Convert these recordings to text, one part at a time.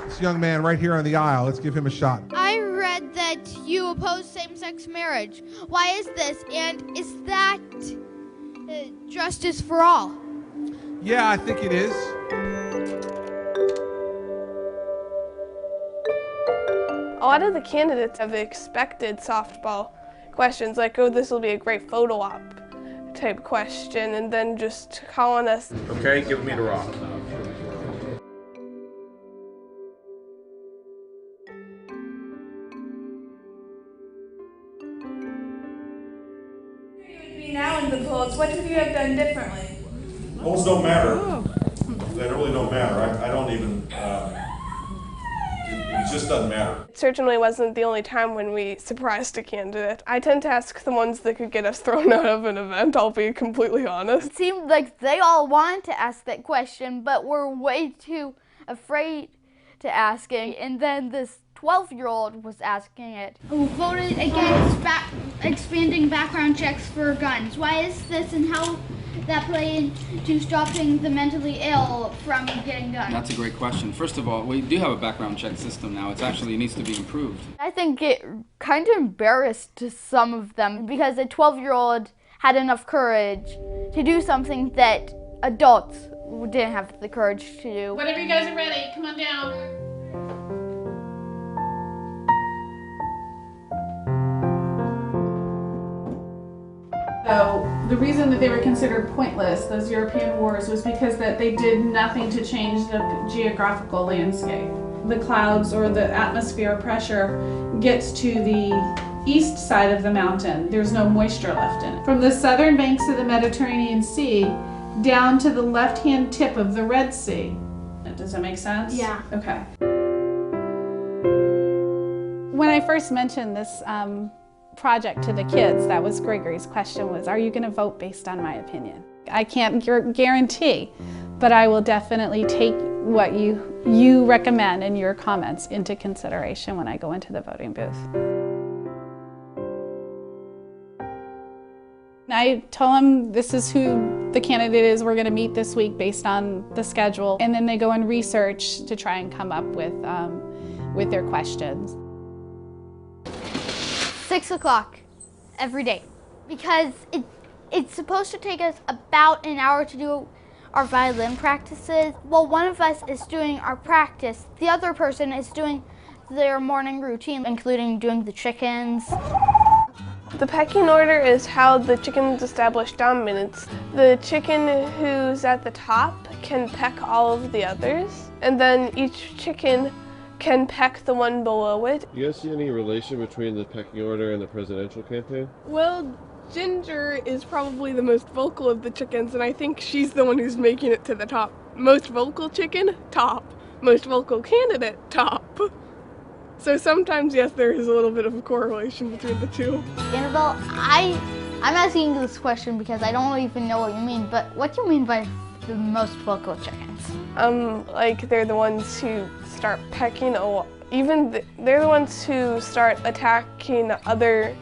This young man right here on the aisle. Let's give him a shot. I read that you oppose same-sex marriage. Why is this? And is that justice for all? Yeah, I think it is. A lot of the candidates have expected softball questions like, oh, this will be a great photo op type question, and then just calling us. Okay, give me the rock. Now in the polls, what could you have done differently? Polls don't matter. They really don't matter. I don't even, it just doesn't matter. It certainly wasn't the only time when we surprised a candidate. I tend to ask the ones that could get us thrown out of an event, I'll be completely honest. It seemed like they all wanted to ask that question, but were way too afraid to ask it. And then this 12-year-old was asking it. Who voted against expanding background checks for guns? Why is this, and how that play into stopping the mentally ill from getting guns? That's a great question. First of all, we do have a background check system now. It actually needs to be improved. I think it kind of embarrassed some of them because a 12-year-old had enough courage to do something that adults didn't have the courage to do. Whenever you guys are ready, come on down. So the reason that they were considered pointless, those European wars, was because that they did nothing to change the geographical landscape. The clouds or the atmosphere pressure gets to the east side of the mountain. There's no moisture left in it. From the southern banks of the Mediterranean Sea down to the left-hand tip of the Red Sea. Does that make sense? Yeah. Okay. When I first mentioned this project to the kids, that was Gregory's question was, are you going to vote based on my opinion? I can't guarantee, but I will definitely take what you recommend in your comments into consideration when I go into the voting booth. I told them this is who the candidate is we're going to meet this week based on the schedule, and then they go and research to try and come up with their questions. 6 o'clock every day because it's supposed to take us about an hour to do our violin practices. Well, one of us is doing our practice. The other person is doing their morning routine, including doing the chickens. The pecking order is how the chickens establish dominance. The chicken who's at the top can peck all of the others, and then each chicken can peck the one below it. Do you guys see any relation between the pecking order and the presidential campaign? Well, Ginger is probably the most vocal of the chickens, and I think she's the one who's making it to the top. Most vocal chicken, top. Most vocal candidate, top. So sometimes, yes, there is a little bit of a correlation between the two. Annabelle, I'm asking you this question because I don't even know what you mean, but what do you mean by the most vocal chickens? Like they're the ones who start pecking they're the ones who start attacking other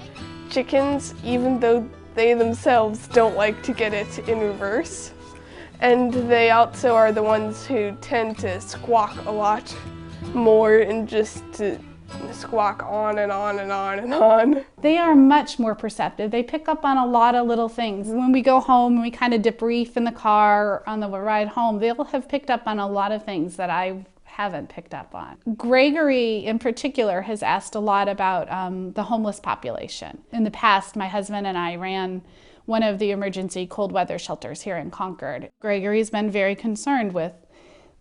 chickens even though they themselves don't like to get it in reverse. And they also are the ones who tend to squawk a lot more and just to squawk on and on and on and on. They are much more perceptive. They pick up on a lot of little things. When we go home and we kind of debrief in the car on the ride home, they'll have picked up on a lot of things that I haven't picked up on. Gregory in particular has asked a lot about the homeless population. In the past, my husband and I ran one of the emergency cold weather shelters here in Concord. Gregory's been very concerned with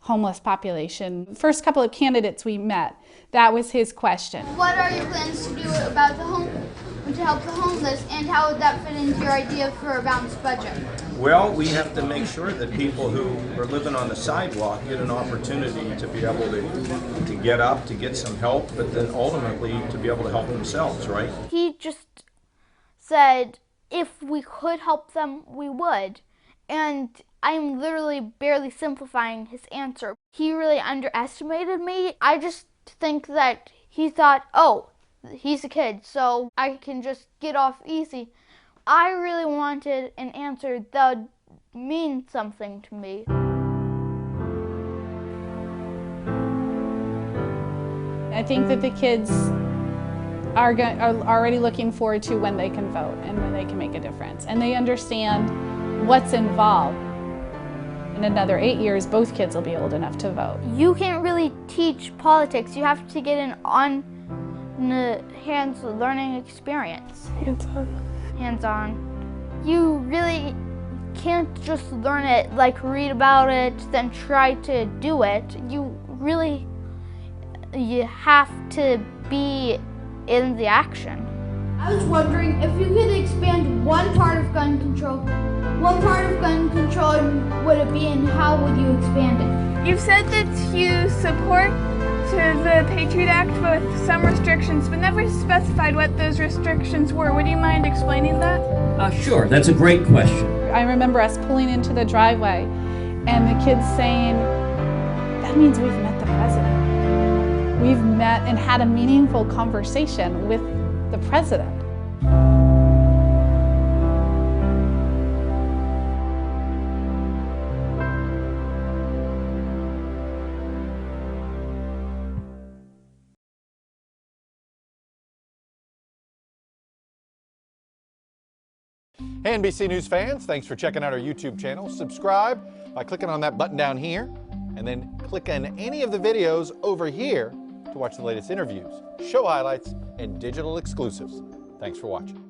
homeless population. The first couple of candidates we met, that was his question. What are your plans to do about to help the homeless, and how would that fit into your idea for a balanced budget? Well, we have to make sure that people who are living on the sidewalk get an opportunity to be able to get up, to get some help, but then ultimately to be able to help themselves, right? He just said if we could help them, we would. And I'm literally barely simplifying his answer. He really underestimated me. I just think that he thought, oh, he's a kid, so I can just get off easy. I really wanted an answer that would mean something to me. I think that the kids are already looking forward to when they can vote and when they can make a difference. And they understand what's involved. In another 8 years, both kids will be old enough to vote. You can't really teach politics. You have to get an on the hands learning experience. Hands-on. You really can't just learn it, like read about it, then try to do it. You have to be in the action. I was wondering if you could expand one part of gun control. What part of gun control would it be and how would you expand it? You've said that you support the Patriot Act with some restrictions, but never specified what those restrictions were. Would you mind explaining that? Sure, that's a great question. I remember us pulling into the driveway and the kids saying, that means we've met the president. We've met and had a meaningful conversation with the president. Hey NBC News fans, thanks for checking out our YouTube channel. Subscribe by clicking on that button down here, and then click on any of the videos over here to watch the latest interviews, show highlights, and digital exclusives. Thanks for watching.